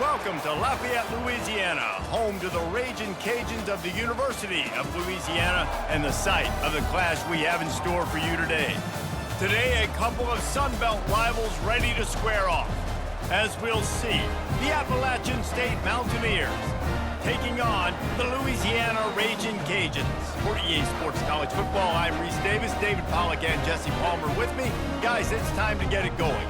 Welcome to Lafayette, Louisiana, home to the Raging Cajuns of the University of Louisiana and the site of the clash we have in store for you today. Today, a couple of Sun Belt rivals ready to square off. As we'll see, the Appalachian State Mountaineers taking on the Louisiana Raging Cajuns. For EA Sports College Football, I'm Reese Davis, David Pollack, and Jesse Palmer with me. Guys, it's time to get it going.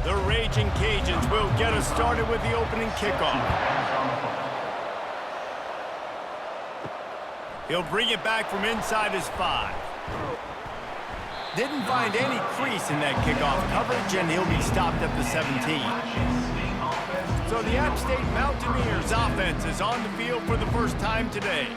The Raging Cajuns will get us started with the opening kickoff. He'll bring it back from inside his 5. Didn't find any crease in that kickoff coverage, and he'll be stopped at the 17. So the App State Mountaineers offense is on the field for the first time today.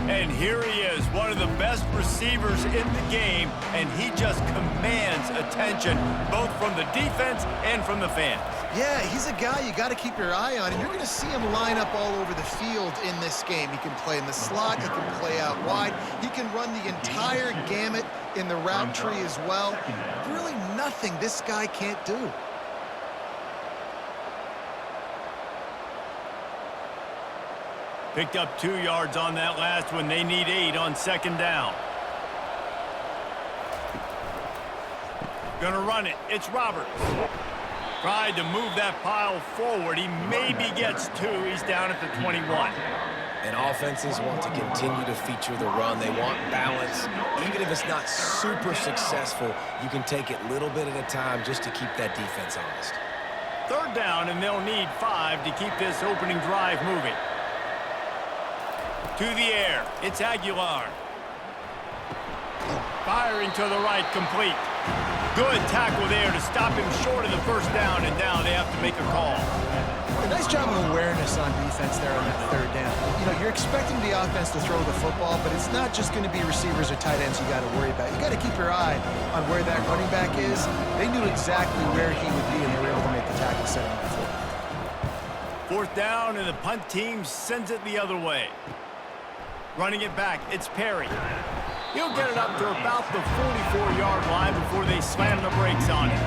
And here he is, one of the best receivers in the game, and he just commands attention, both from the defense and from the fans. Yeah, he's a guy you got to keep your eye on, and you're going to see him line up all over the field in this game. He can play in the slot, he can play out wide, he can run the entire gamut in the route tree as well. Really nothing this guy can't do. Picked up 2 yards on that last one. They need 8 on second down. Gonna run it. It's Roberts. Tried to move that pile forward. He maybe gets 2. He's down at the 21. And offenses want to continue to feature the run. They want balance. Even if it's not super successful, you can take it little bit at a time just to keep that defense honest. Third down, and they'll need 5 to keep this opening drive moving. To the air, it's Aguilar. Firing to the right, complete. Good tackle there to stop him short of the first down, and now they have to make a call. A nice job of awareness on defense there on that third down. You know, you're expecting the offense to throw the football, but it's not just going to be receivers or tight ends you got to worry about. You got to keep your eye on where that running back is. They knew exactly where he would be, and they were able to make the tackle, setting him for it. Fourth down, and the punt team sends it the other way. Running it back, it's Perry. He'll get it up to about the 44-yard line before they slam the brakes on it.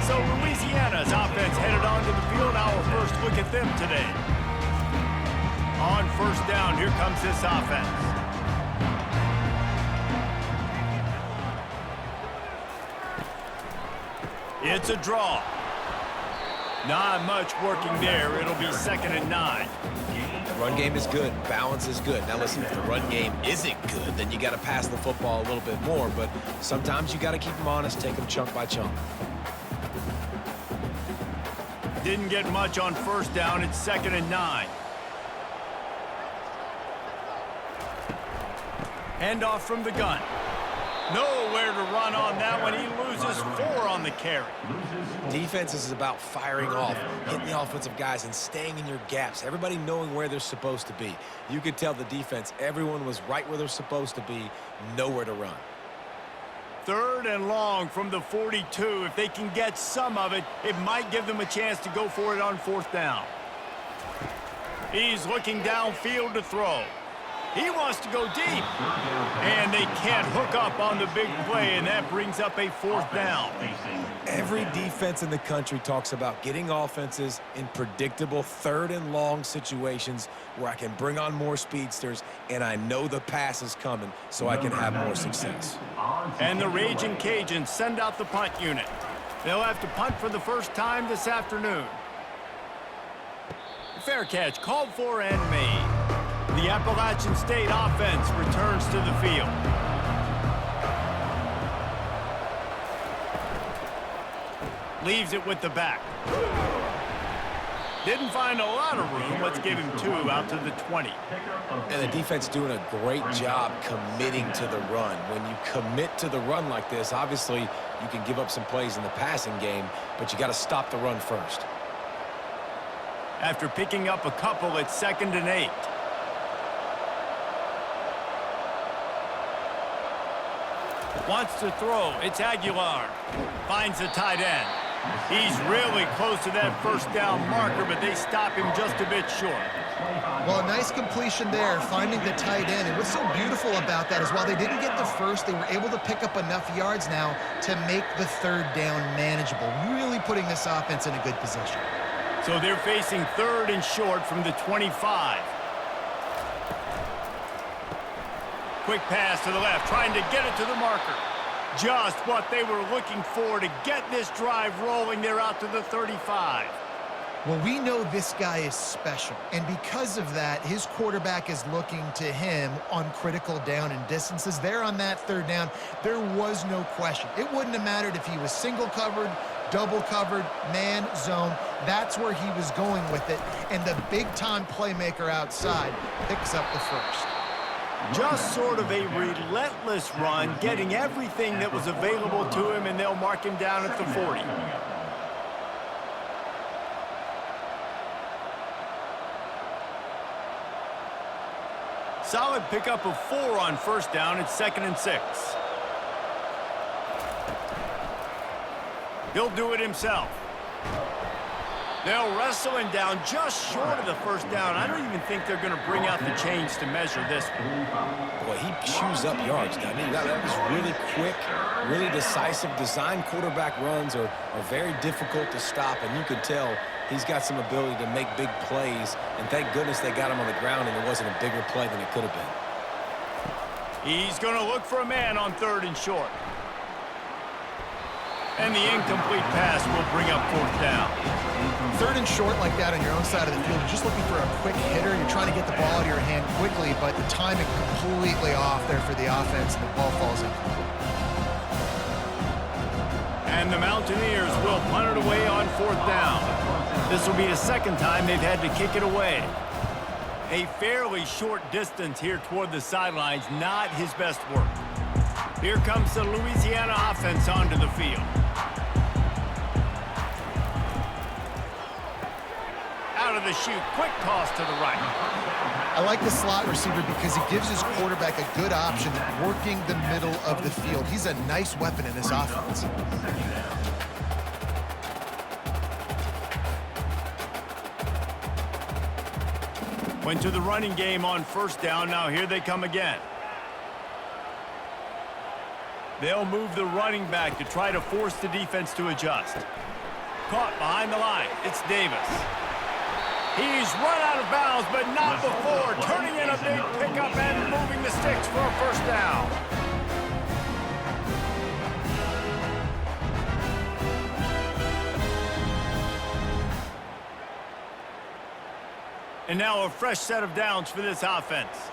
So Louisiana's offense headed onto the field. Our first look at them today. On first down, here comes this offense. It's a draw. Not much working there. It'll be 2nd and 9. Run game is good. Balance is good. Now listen, if the run game isn't good, then you got to pass the football a little bit more. But sometimes you got to keep them honest, take them chunk by chunk. Didn't get much on first down. It's 2nd and 9. Handoff from the gun. Nowhere to run on that one. He loses 4 on the carry. Defense is about firing off, hitting the offensive guys, and staying in your gaps. Everybody knowing where they're supposed to be. You could tell the defense, everyone was right where they're supposed to be, nowhere to run. 3rd and long from the 42. If they can get some of it, it might give them a chance to go for it on 4th down. He's looking downfield to throw. He wants to go deep. And they can't hook up on the big play, and that brings up a 4th down. Every defense in the country talks about getting offenses in predictable 3rd and long situations where I can bring on more speedsters and I know the pass is coming so I can have more success. And the Raging Cajuns send out the punt unit. They'll have to punt for the first time this afternoon. Fair catch called for and made. The Appalachian State offense returns to the field. Leaves it with the back. Didn't find a lot of room. Let's give him 2 out to the 20. And the defense doing a great job committing to the run. When you commit to the run like this, obviously you can give up some plays in the passing game, but you got to stop the run first. After picking up a couple, it's 2nd and 8. Wants to throw. It's Aguilar. Finds the tight end. He's really close to that first down marker, but they stop him just a bit short. Well, a nice completion there, finding the tight end. And what's so beautiful about that is while they didn't get the first, they were able to pick up enough yards now to make the third down manageable, really putting this offense in a good position. So they're facing third and short from the 25. Quick pass to the left, trying to get it to the marker. Just what they were looking for to get this drive rolling. They're out to the 35. Well, we know this guy is special, and because of that, his quarterback is looking to him on critical down and distances. There on that third down, there was no question. It wouldn't have mattered if he was single covered, double covered, man, zone. That's where he was going with it, and the big-time playmaker outside picks up the first. Just sort of a relentless run, getting everything that was available to him, and they'll mark him down at the 40. Solid pickup of 4 on first down. It's 2nd and 6. He'll do it himself. They'll wrestle him down just short of the first down. I don't even think they're going to bring out the chains to measure this one. Boy, he chews up yards, doesn't he? That was really quick, really decisive. Design quarterback runs are very difficult to stop, and you can tell he's got some ability to make big plays, and thank goodness they got him on the ground and it wasn't a bigger play than it could have been. He's going to look for a man on third and short. And the incomplete pass will bring up fourth down. Third and short like that on your own side of the field, you're just looking for a quick hitter. You're trying to get the ball out of your hand quickly, but the timing completely off there for the offense, and the ball falls incomplete. And the Mountaineers will punt it away on fourth down. This will be the second time they've had to kick it away. A fairly short distance here toward the sidelines, not his best work. Here comes the Louisiana offense onto the field. Out of the chute, quick toss to the right. I like the slot receiver because he gives his quarterback a good option working the middle of the field. He's a nice weapon in this offense. Went to the running game on first down. Now here they come again. They'll move the running back to try to force the defense to adjust. Caught behind the line. It's Davis. He's run out of bounds, but not before. Turning in a big pickup and moving the sticks for a first down. And now a fresh set of downs for this offense.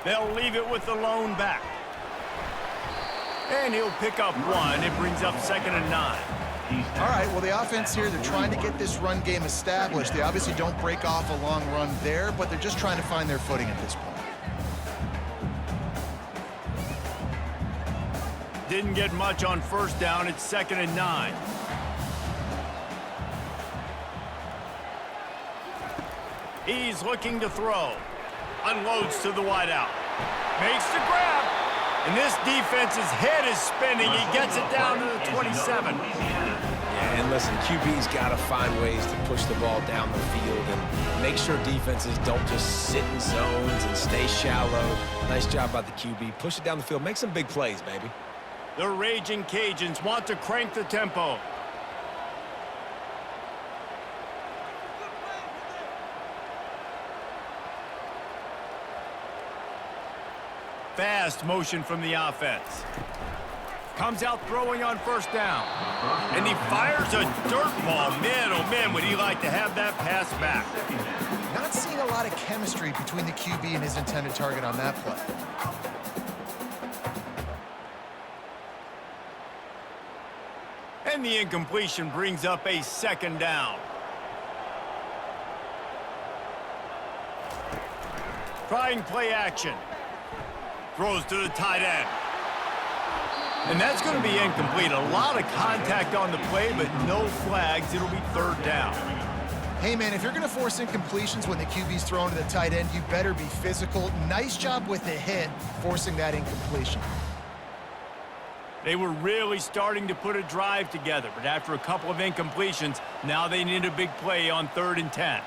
They'll leave it with the lone back. And he'll pick up 1. It brings up 2nd and 9. All right, well, the offense here, they're trying to get this run game established. They obviously don't break off a long run there, but they're just trying to find their footing at this point. Didn't get much on first down. It's 2nd and 9. He's looking to throw. Unloads to the wideout. Makes the grab. And this defense's head is spinning. He gets it down to the 27. Yeah, and listen, QB's got to find ways to push the ball down the field and make sure defenses don't just sit in zones and stay shallow. Nice job by the QB. Push it down the field. Make some big plays, baby. The Raging Cajuns want to crank the tempo. Fast motion from the offense. Comes out throwing on first down. And he fires a dirt ball. Man, oh man, would he like to have that pass back. Not seeing a lot of chemistry between the QB and his intended target on that play. And the incompletion brings up a 2nd down. Trying play action. Throws to the tight end. And that's going to be incomplete. A lot of contact on the play, but no flags. It'll be 3rd down. Hey, man, if you're going to force incompletions when the QB's thrown to the tight end, you better be physical. Nice job with the hit, forcing that incompletion. They were really starting to put a drive together, but after a couple of incompletions, Now they need a big play on 3rd and 10.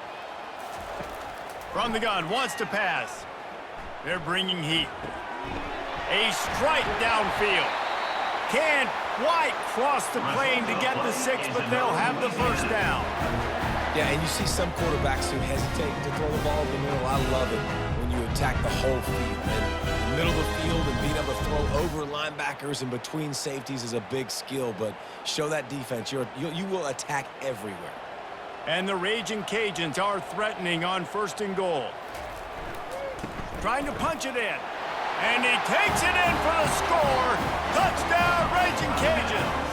From the gun, wants to pass. They're bringing heat. A strike downfield. Can't quite cross the plane to get the 6, but they'll have the first down. Yeah, and you see some quarterbacks who hesitate to throw the ball in the middle. I love it when you attack the whole field. And the middle of the field and being able to throw over linebackers and between safeties is a big skill, but show that defense. You will attack everywhere. And the Raging Cajuns are threatening on 1st and goal. Trying to punch it in. And he takes it in for the score. Touchdown, Raging Cajuns.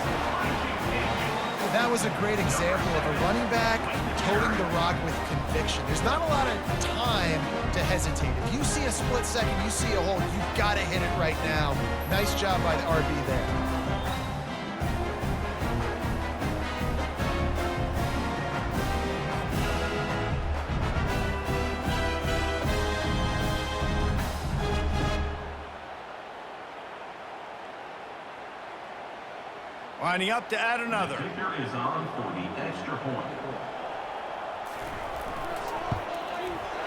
That was a great example of a running back toting the rock with conviction. There's not a lot of time to hesitate. If you see a split second, you see a hole, you've got to hit it right now. Nice job by the RB there. Lining up to add another. The kicker is on for the extra point.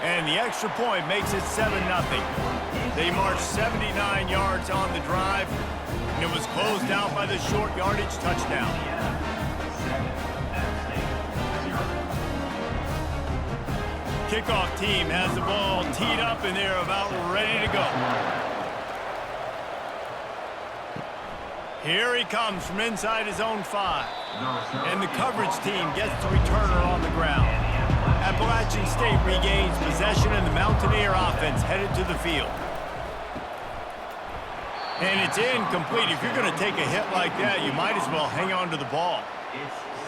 And the extra point makes it 7-0. They marched 79 yards on the drive, and it was closed out by the short yardage touchdown. Kickoff team has the ball teed up, and they're about ready to go. Here he comes from inside his own 5. And the coverage team gets the returner on the ground. Appalachian State regains possession, and the Mountaineer offense headed to the field. And it's incomplete. If you're going to take a hit like that, you might as well hang on to the ball.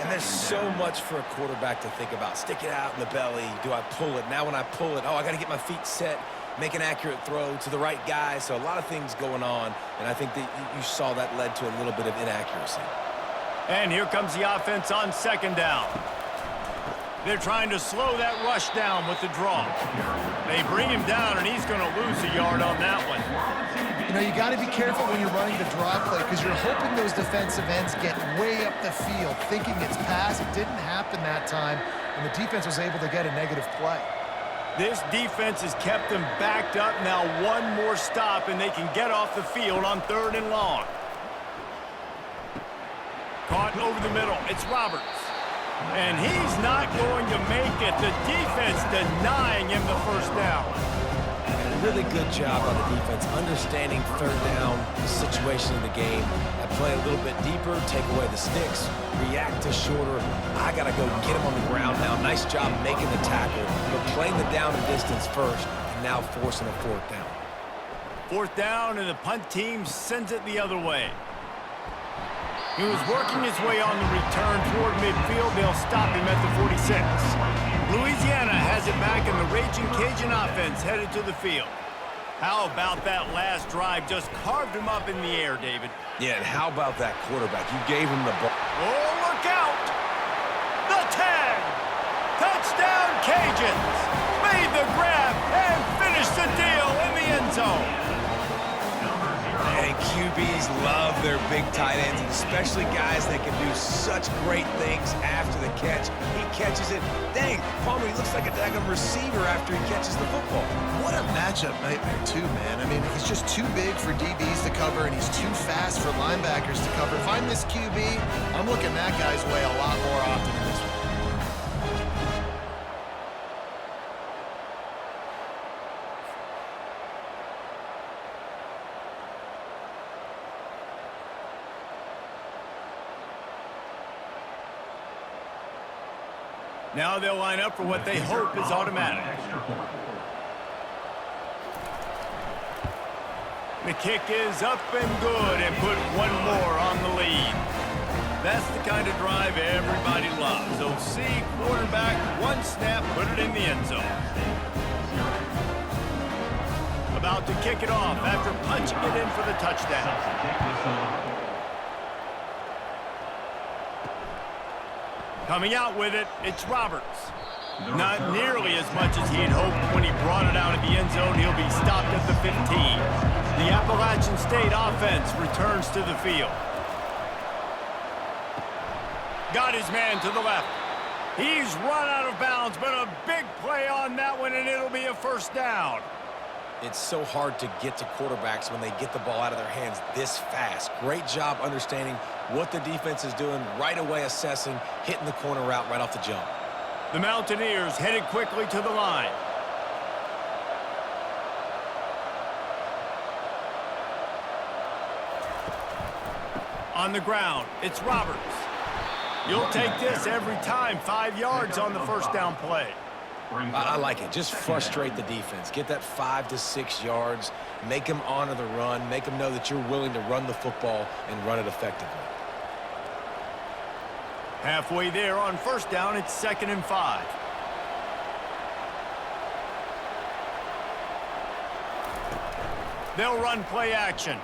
And there's so much for a quarterback to think about. Stick it out in the belly. Do I pull it? Now when I pull it, I got to get my feet set. Make an accurate throw to the right guy. So a lot of things going on, and I think that you saw that led to a little bit of inaccuracy. And here comes the offense on 2nd down. They're trying to slow that rush down with the draw. They bring him down, and he's going to lose a yard on that one. You know, you got to be careful when you're running the draw play because you're hoping those defensive ends get way up the field, thinking it's pass. It didn't happen that time, and the defense was able to get a negative play. This defense has kept them backed up. Now one more stop, and they can get off the field on 3rd and long. Caught over the middle. It's Roberts. And he's not going to make it. The defense denying him the first down. A really good job by the defense, understanding 3rd down, the situation of the game, and play a little bit deeper, take away the sticks, react to shorter. I got to go get him on the ground now. Nice job making the tackle, but playing the down and distance first, and now forcing a 4th down. 4th down, and the punt team sends it the other way. He was working his way on the return toward midfield. They'll stop him at the 46. Louisiana has it back, and the Raging Cajun offense headed to the field. How about that last drive? Just carved him up in the air, David. Yeah, and how about that quarterback? You gave him the ball. Oh, look out! The tag! Touchdown, Cajuns! Made the grab and finished the deal in the end zone. And QBs love their big tight ends, especially guys that can do such great things after the catch. He catches it. Dang, Palmer, he looks like a daggone receiver after he catches the football. What a matchup nightmare, too, man. I mean, he's just too big for DBs to cover, and he's too fast for linebackers to cover. If I'm this QB, I'm looking that guy's way a lot more often than this one. Now they'll line up for what they hope is automatic. The kick is up and good, and put one more on the lead. That's the kind of drive everybody loves. So see quarterback, one snap, put it in the end zone. About to kick it off after punching it in for the touchdown. Coming out with it, it's Roberts. Not nearly as much as he had hoped when he brought it out of the end zone. He'll be stopped at the 15. The Appalachian State offense returns to the field. Got his man to the left. He's run out of bounds, but a big play on that one, and it'll be a first down. It's so hard to get to quarterbacks when they get the ball out of their hands this fast. Great job understanding what the defense is doing, right away assessing, hitting the corner route right off the jump. The Mountaineers headed quickly to the line. On the ground, it's Roberts. You'll take this every time. 5 yards on the first down play. I like it. Just frustrate the defense. Get that 5 to 6 yards. Make them honor the run. Make them know that you're willing to run the football and run it effectively. Halfway there on first down, it's 2nd and 5. They'll run play action.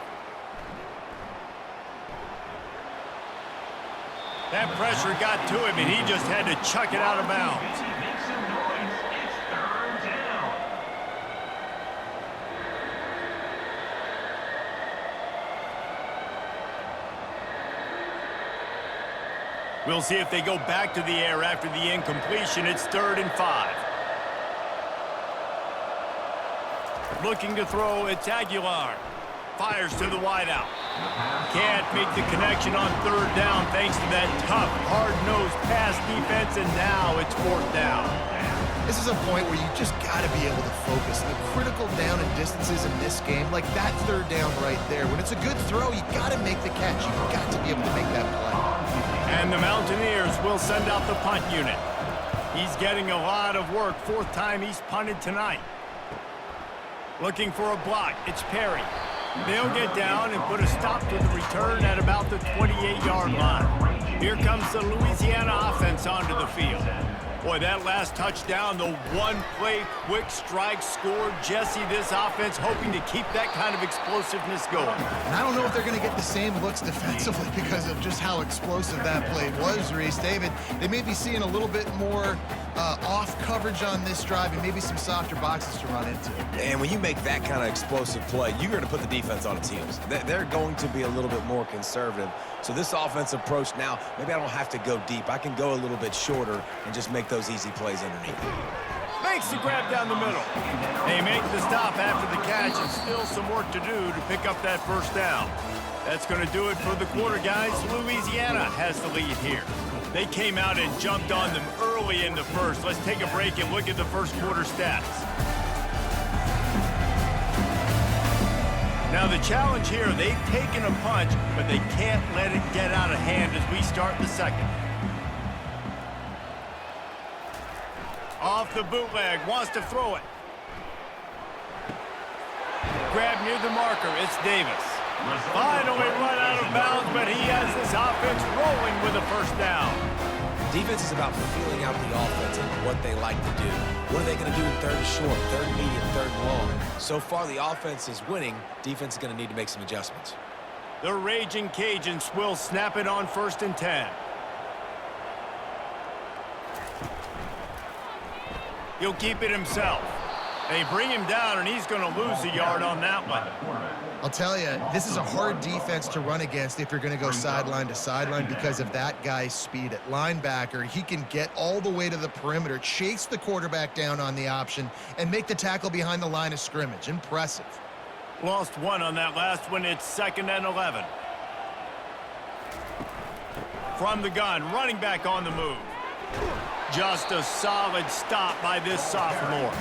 That pressure got to him, and he just had to chuck it out of bounds. We'll see if they go back to the air after the incompletion. It's 3rd and 5. Looking to throw, it's Aguilar. Fires to the wideout. Can't make the connection on 3rd down thanks to that tough, hard-nosed pass defense, and now it's 4th down. This is a point where you just got to be able to focus. The critical down and distances in this game, like that 3rd down right there. When it's a good throw, you got to make the catch. You've got to be able to make that play. And the Mountaineers will send out the punt unit. He's getting a lot of work. 4th time he's punted tonight. Looking for a block. It's Perry. They'll get down and put a stop to the return at about the 28-yard line. Here comes the Louisiana offense onto the field. Boy, that last touchdown, the one-play quick strike scored. Jesse, this offense hoping to keep that kind of explosiveness going. And I don't know if they're going to get the same looks defensively because of just how explosive that play was, Reese. David, they may be seeing a little bit more off coverage on this drive and maybe some softer boxes to run into. And when you make that kind of explosive play, you're going to put the defense on its heels. They're going to be a little bit more conservative. So this offensive approach now, maybe I don't have to go deep. I can go a little bit shorter and just make those easy plays underneath. Makes the grab down the middle. They make the stop after the catch, and still some work to do to pick up that first down. That's going to do it for the quarter, guys. Louisiana has the lead here. They came out and jumped on them early in the first. Let's take a break and look at the first quarter stats. Now the challenge here, they've taken a punch, but they can't let it get out of hand as we start the second. Off the bootleg, wants to throw it. Grab near the marker, it's Davis. Finally run out of bounds, but he has this offense rolling with a first down. Defense is about feeling out the offense and what they like to do. What are they going to do in 3rd and short, 3rd and medium, 3rd and long? So far, the offense is winning. Defense is going to need to make some adjustments. The Raging Cajuns will snap it on 1st and 10. He'll keep it himself. They bring him down, and he's going to lose a yard on that one. I'll tell you, this is a hard defense to run against if you're going to go sideline to sideline because of that guy's speed at linebacker. He can get all the way to the perimeter, chase the quarterback down on the option, and make the tackle behind the line of scrimmage. Impressive. Lost one on that last one. It's 2nd and 11. From the gun, running back on the move. Just a solid stop by this sophomore.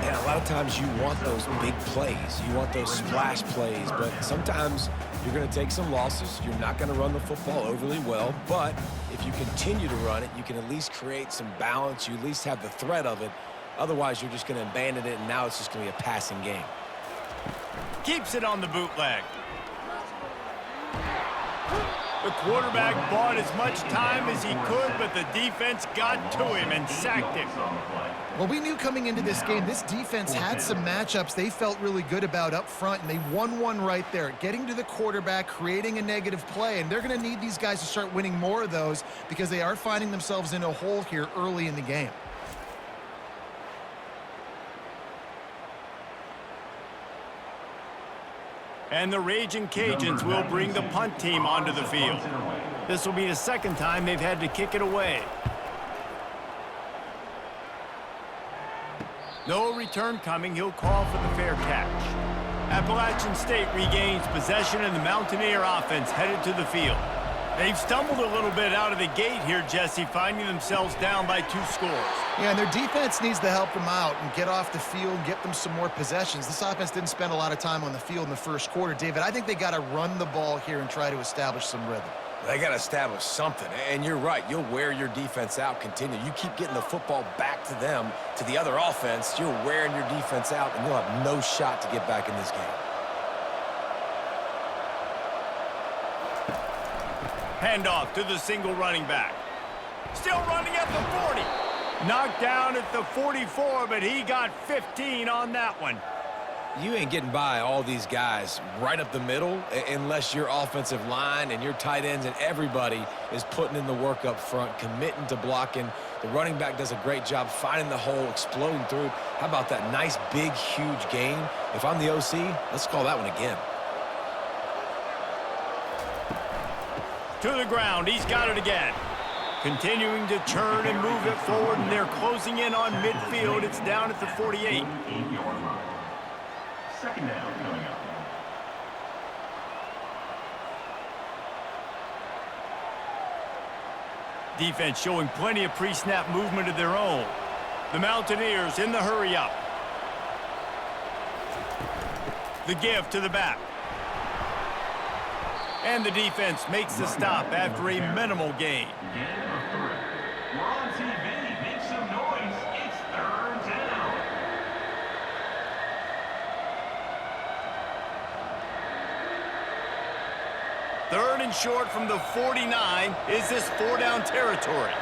And a lot of times you want those big plays. You want those splash plays, but sometimes you're going to take some losses. You're not going to run the football overly well, but if you continue to run it, you can at least create some balance. You at least have the threat of it. Otherwise, you're just going to abandon it, and now it's just going to be a passing game. Keeps it on the bootleg. The quarterback bought as much time as he could, but the defense got to him and sacked him. Well, we knew coming into this game, this defense had some matchups they felt really good about up front, and they won one right there, getting to the quarterback, creating a negative play, and they're going to need these guys to start winning more of those because they are finding themselves in a hole here early in the game. And the Raging Cajuns will bring the punt team onto the field. This will be the 2nd time they've had to kick it away. No return coming. He'll call for the fair catch. Appalachian State regains possession, and the Mountaineer offense headed to the field. They've stumbled a little bit out of the gate here, Jesse, finding themselves down by 2 scores. Yeah, and their defense needs to help them out and get off the field, get them some more possessions. This offense didn't spend a lot of time on the field in the first quarter. David, I think they got to run the ball here and try to establish some rhythm. They got to establish something, and you're right. You'll wear your defense out, continue. You keep getting the football back to them, to the other offense, you're wearing your defense out, and you'll have no shot to get back in this game. Handoff to the single running back. Still running at the 40. Knocked down at the 44, but he got 15 on that one. You ain't getting by all these guys right up the middle unless your offensive line and your tight ends and everybody is putting in the work up front, committing to blocking. The running back does a great job finding the hole, exploding through. How about that nice, big, huge gain? If I'm the OC, let's call that one again. To the ground, he's got it again. Continuing to turn and move it forward, and they're closing in on midfield. It's down at the 48. 8-yard line. Second down coming up. Defense showing plenty of pre-snap movement of their own. The Mountaineers in the hurry up. The give to the back. And the defense makes the stop after a minimal gain. Gain of 3. We're on TV. Make some noise. It's 3rd down. Third and short from the 49. Is this 4-down territory?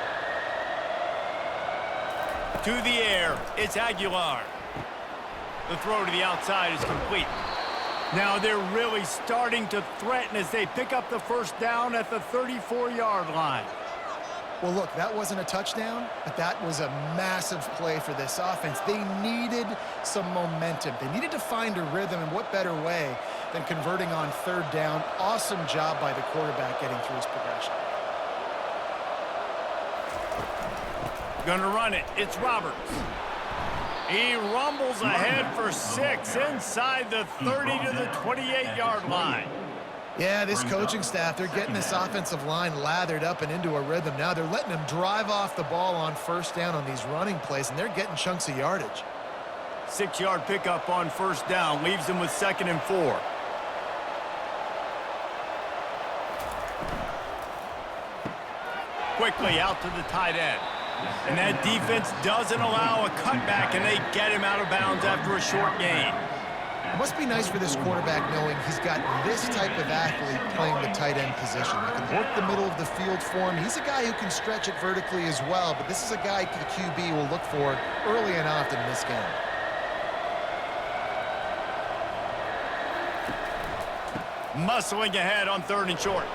To the air. It's Aguilar. The throw to the outside is complete. Now they're really starting to threaten as they pick up the first down at the 34-yard line. Well, look, that wasn't a touchdown, but that was a massive play for this offense. They needed some momentum. They needed to find a rhythm, and what better way than converting on 3rd down. Awesome job by the quarterback getting through his progression. Gonna run it. It's Roberts. He rumbles ahead for 6 inside the 30 to the 28-yard line. Yeah, this coaching staff, they're getting this offensive line lathered up and into a rhythm. Now they're letting them drive off the ball on 1st down on these running plays, and they're getting chunks of yardage. 6-yard pickup on 1st down leaves them with 2nd and 4. Quickly out to the tight end. And that defense doesn't allow a cutback, and they get him out of bounds after a short gain. It must be nice for this quarterback knowing he's got this type of athlete playing the tight end position. He can work the middle of the field for him. He's a guy who can stretch it vertically as well, but this is a guy the QB will look for early and often in this game. Muscling ahead on 3rd and short.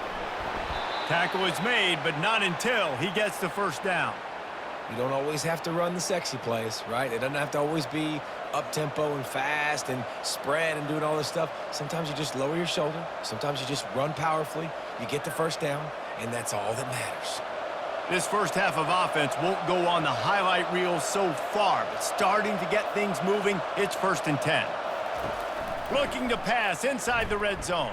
Tackle is made, but not until he gets the 1st down. You don't always have to run the sexy plays, right? It doesn't have to always be up-tempo and fast and spread and doing all this stuff. Sometimes you just lower your shoulder. Sometimes you just run powerfully. You get the 1st down, and that's all that matters. This first half of offense won't go on the highlight reel so far, but starting to get things moving, it's 1st and 10. Looking to pass inside the red zone.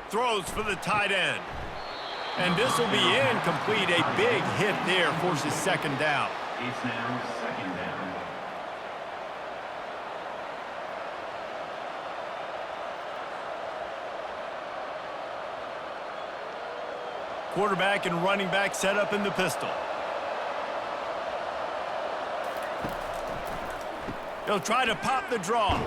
Throws for the tight end. And this will be incomplete. A big hit there forces 2nd down. It's now 2nd down. Quarterback and running back set up in the pistol. He'll try to pop the draw.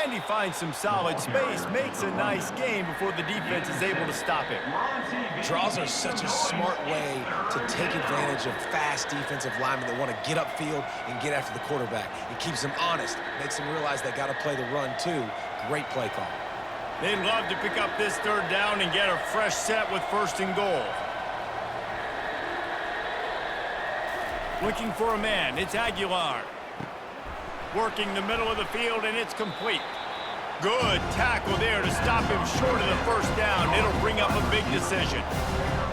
And he finds some solid space, makes a nice game before the defense is able to stop him. Draws are such a smart way to take advantage of fast defensive linemen that want to get upfield and get after the quarterback. It keeps them honest, makes them realize they got to play the run too. Great play call. They'd love to pick up this 3rd down and get a fresh set with 1st and goal. Looking for a man, it's Aguilar. Working the middle of the field, and it's complete. Good tackle there to stop him short of the 1st down. It'll bring up a big decision.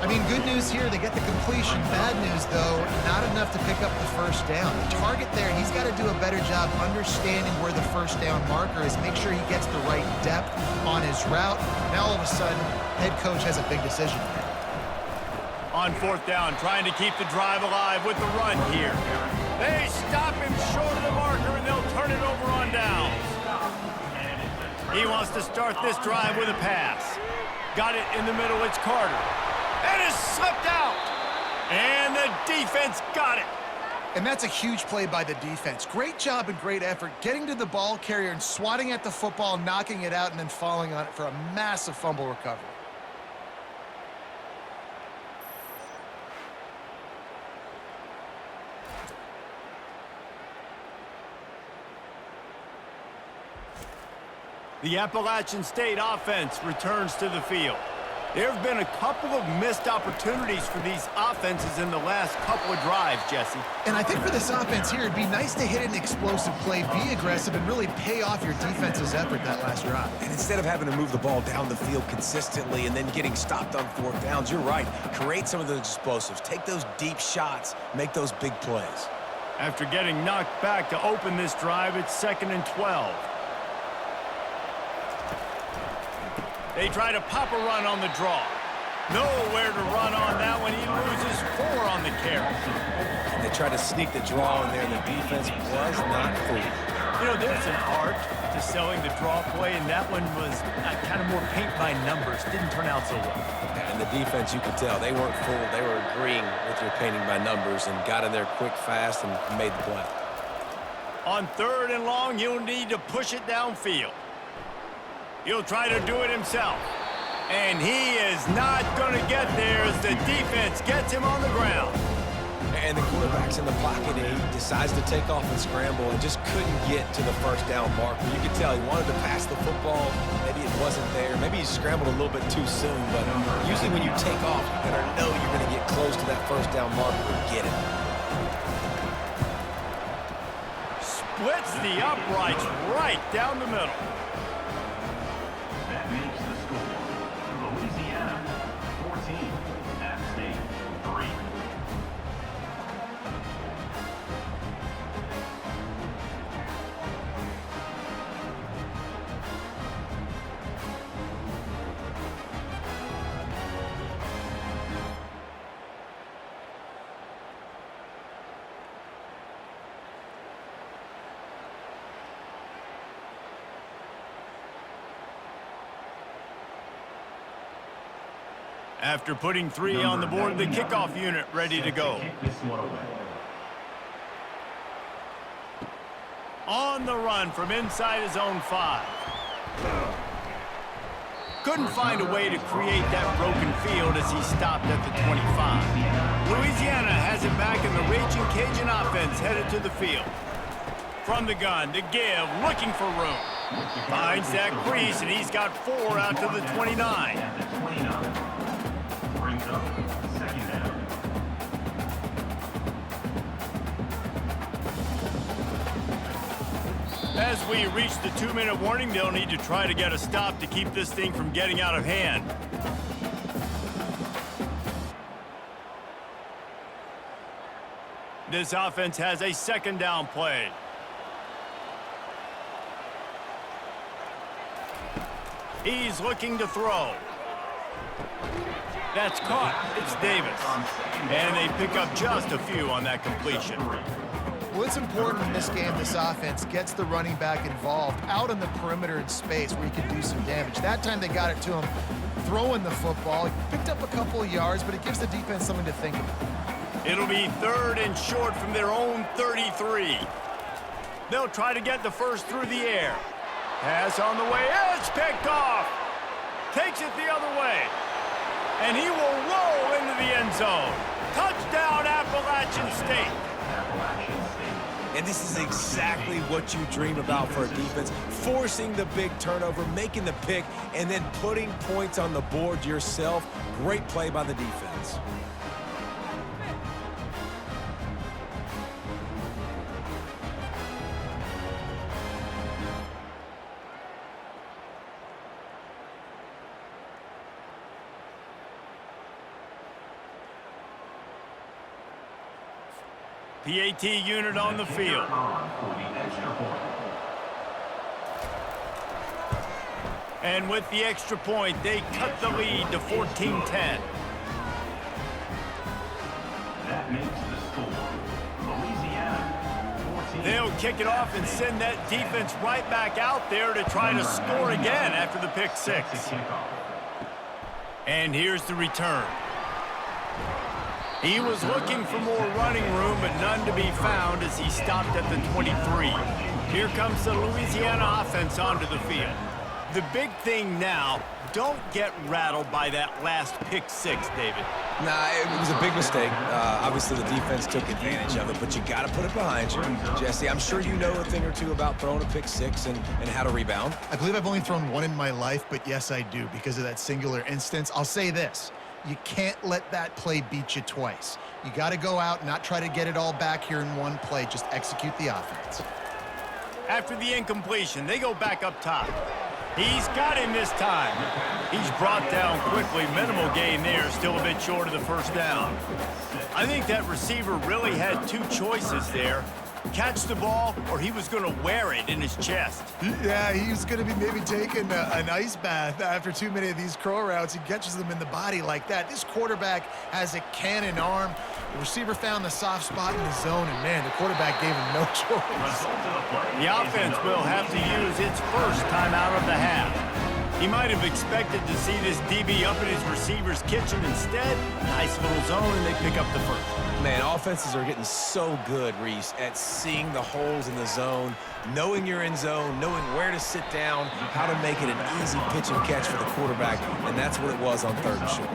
I mean, good news here, they get the completion. Bad news, though, not enough to pick up the first down. The target there, he's got to do a better job understanding where the first down marker is, make sure he gets the right depth on his route. Now, all of a sudden, head coach has a big decision to make. On fourth down, trying to keep the drive alive with the run here. They stop him short of the marker, and they'll turn it over on downs. He wants to start this drive with a pass. Got it in the middle, it's Carter. And it's slipped out. And the defense got it. And that's a huge play by the defense. Great job and great effort getting to the ball carrier and swatting at the football, knocking it out, and then falling on it for a massive fumble recovery. The Appalachian State offense returns to the field. There have been a couple of missed opportunities for these offenses in the last couple of drives, Jesse. And I think for this offense here, it'd be nice to hit an explosive play, be aggressive, and really pay off your defense's effort that last drive. And instead of having to move the ball down the field consistently and then getting stopped on fourth downs, you're right. Create some of those explosives. Take those deep shots. Make those big plays. After getting knocked back to open this drive, it's 2nd and 12. They try to pop a run on the draw. Nowhere to run on that one. He loses 4 on the carry. And they try to sneak the draw in there. The defense was not fooled. You know, there's an art to selling the draw play, and that one was kind of more paint by numbers. Didn't turn out so well. And the defense, you could tell, they weren't fooled. They were agreeing with your painting by numbers and got in there quick, fast, and made the play. On 3rd and long, you'll need to push it downfield. He'll try to do it himself. And he is not going to get there as the defense gets him on the ground. And the quarterback's in the pocket, and he decides to take off and scramble and just couldn't get to the first down marker. You could tell he wanted to pass the football. Maybe it wasn't there. Maybe he scrambled a little bit too soon. But usually when you take off, you better know you're going to get close to that first down marker and get it. Splits the uprights right down the middle. That makes the score Louisiana 14, App State 3. After putting 3 on the board, the kickoff unit ready to go. On the run from inside his own 5. Couldn't find a way to create that broken field as he stopped at the 25. Louisiana has it back, and the Raging Cajun offense headed to the field. From the gun, to give, looking for room. Finds that crease, and he's got 4 out to the 29. Brings up 2nd down. As we reach the 2-minute warning, they'll need to try to get a stop to keep this thing from getting out of hand. This offense has a 2nd down play. He's looking to throw. That's caught. It's Davis. And they pick up just a few on that completion. Well, it's important in this game this offense gets the running back involved out on the perimeter in space where he can do some damage. That time they got it to him throwing the football. He picked up a couple of yards, but it gives the defense something to think about. It'll be 3rd and short from their own 33. They'll try to get the first through the air. Pass on the way. It's picked off. Takes it the other way. And he will roll into the end zone. Touchdown, Appalachian State. And this is exactly what you dream about for a defense. Forcing the big turnover, making the pick, and then putting points on the board yourself. Great play by the defense. PAT unit on the field. And with the extra point, they cut the lead to 14-10. That makes the score Louisiana 14. They'll kick it off and send that defense right back out there to try to score again after the pick six. And here's the return. He was looking for more running room, but none to be found as he stopped at the 23. Here comes the Louisiana offense onto the field. The big thing now, don't get rattled by that last pick six, David. Nah, it was a big mistake. Obviously, the defense took advantage of it, but you got to put it behind you. Jesse, I'm sure you know a thing or two about throwing a pick six and how to rebound. I believe I've only thrown one in my life, but yes, I do because of that singular instance. I'll say this. You can't let that play beat you twice. You got to go out and not try to get it all back here in one play. Just execute the offense. After the incompletion, they go back up top. He's got him this time. He's brought down quickly. Minimal gain there, still a bit short of the first down. I think that receiver really had two choices there. Catch the ball, or he was going to wear it in his chest. Yeah, he's going to be maybe taking an ice bath after too many of these curl routes. He catches them in the body like that. This quarterback has a cannon arm. The receiver found the soft spot in the zone, and, man, the quarterback gave him no choice. The offense will have to use its first timeout of the half. He might have expected to see this DB up in his receiver's kitchen. Instead, nice little zone, and they pick up the first. Man, offenses are getting so good, Reese, at seeing the holes in the zone, knowing you're in zone, knowing where to sit down, how to make it an easy pitch and catch for the quarterback, and that's what it was on third and short.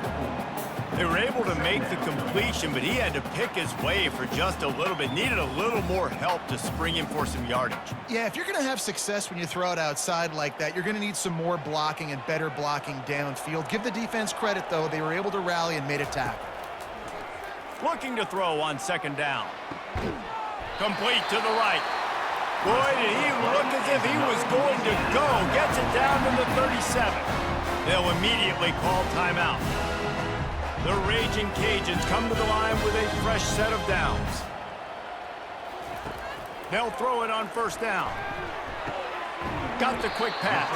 They were able to make the completion, but he had to pick his way for just a little bit. Needed a little more help to spring him for some yardage. Yeah, if you're going to have success when you throw it outside like that, you're going to need some more blocking and better blocking downfield. Give the defense credit, though. They were able to rally and made a tackle. Looking to throw on second down. Complete to the right. Boy, did he look as if he was going to go. Gets it down to the 37. They'll immediately call timeout. The Raging Cajuns come to the line with a fresh set of downs. They'll throw it on first down. Got the quick pass.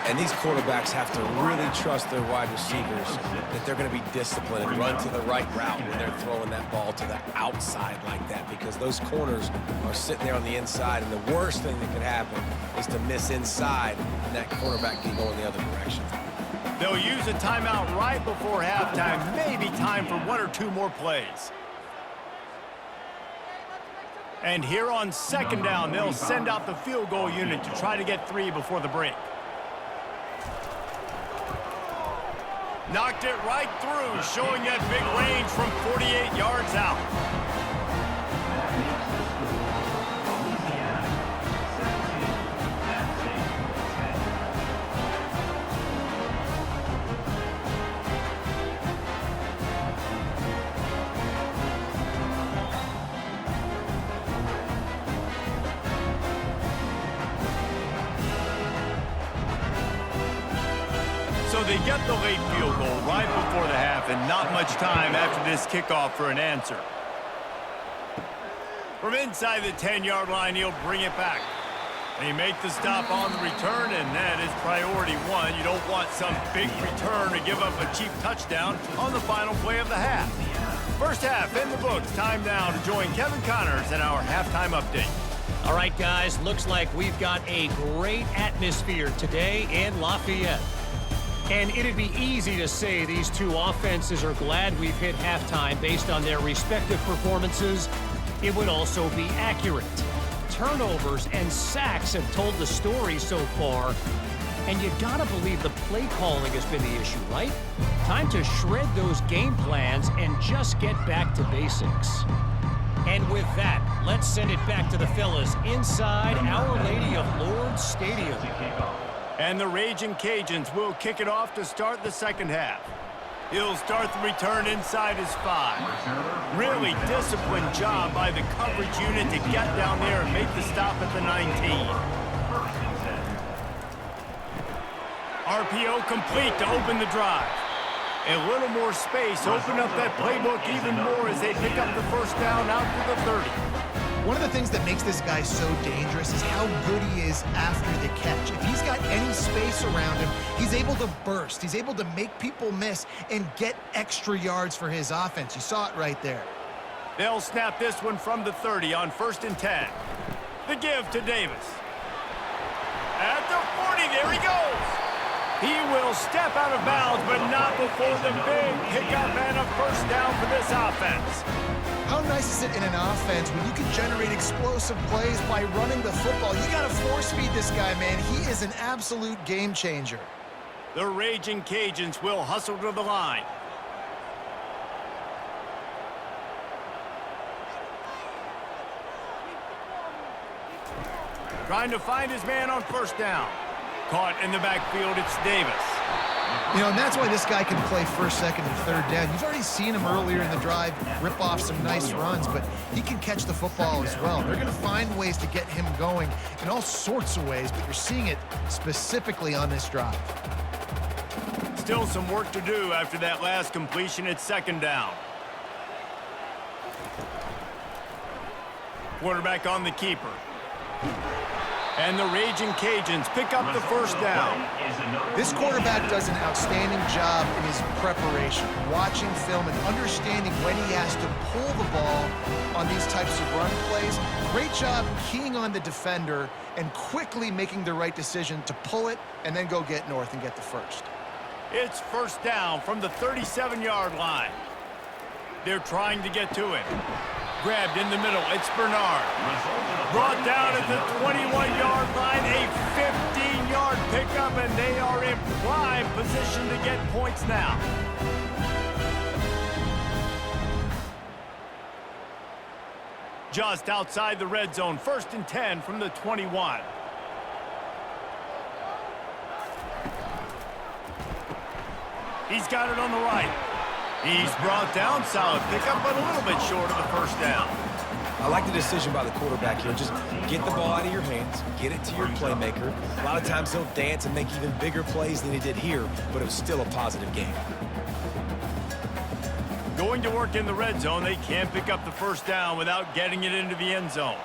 And these quarterbacks have to really trust their wide receivers that they're going to be disciplined and run to the right route when they're throwing that ball to the outside like that, because those corners are sitting there on the inside, and the worst thing that could happen is to miss inside and that quarterback can go in the other direction. They'll use a timeout right before halftime, maybe time for one or two more plays. And here on second down, they'll send out the field goal unit to try to get 3 before the break. Knocked it right through, showing that big range from 48 yards out. So they get the late field goal right before the half, and not much time after this kickoff for an answer. From inside the 10-yard line, he'll bring it back. They make the stop on the return, and that is priority one. You don't want some big return to give up a cheap touchdown on the final play of the half. First half in the books. Time now to join Kevin Connors in our halftime update. All right, guys, looks like we've got a great atmosphere today in Lafayette. And it'd be easy to say these two offenses are glad we've hit halftime based on their respective performances. It would also be accurate. Turnovers and sacks have told the story so far. And you gotta believe the play calling has been the issue, right? Time to shred those game plans and just get back to basics. And with that, let's send it back to the fellas inside Our Lady of Lourdes Stadium. And the Raging Cajuns will kick it off to start the second half. He'll start the return inside his 5. Really disciplined job by the coverage unit to get down there and make the stop at the 19. RPO complete to open the drive. A little more space, open up that playbook even more as they pick up the first down out to the 30. One of the things that makes this guy so dangerous is how good he is after the catch. If he's got any space around him, he's able to burst. He's able to make people miss and get extra yards for his offense. You saw it right there. They'll snap this one from the 30 on 1st and 10. The give to Davis. At the 40, there he goes. He will step out of bounds, but not before the big pickup and a first down for this offense. How nice is it in an offense when you can generate explosive plays by running the football? You got to force feed this guy, man. He is an absolute game changer. The Raging Cajuns will hustle to the line. Trying to find his man on first down. Caught in the backfield, it's Davis. You know, and that's why this guy can play first, second, and third down. You've already seen him earlier in the drive rip off some nice runs, but he can catch the football as well. They're going to find ways to get him going in all sorts of ways, but you're seeing it specifically on this drive. Still some work to do after that last completion at 2nd down. Quarterback on the keeper. And the Raging Cajuns pick up the first down. This quarterback does an outstanding job in his preparation, watching film and understanding when he has to pull the ball on these types of run plays. Great job keying on the defender and quickly making the right decision to pull it and then go get north and get the first. It's first down from the 37-yard line. They're trying to get to it. Grabbed in the middle, it's Bernard. Brought down at the 21-yard line, a 15-yard pickup, and they are in prime position to get points now. Just outside the red zone, 1st and 10 from the 21. He's got it on the right. He's brought down, solid pickup, but a little bit short of the first down. I like the decision by the quarterback here. Just get the ball out of your hands, get it to your playmaker. A lot of times he'll dance and make even bigger plays than he did here, but it was still a positive game. Going to work in the red zone, they can't pick up the first down without getting it into the end zone.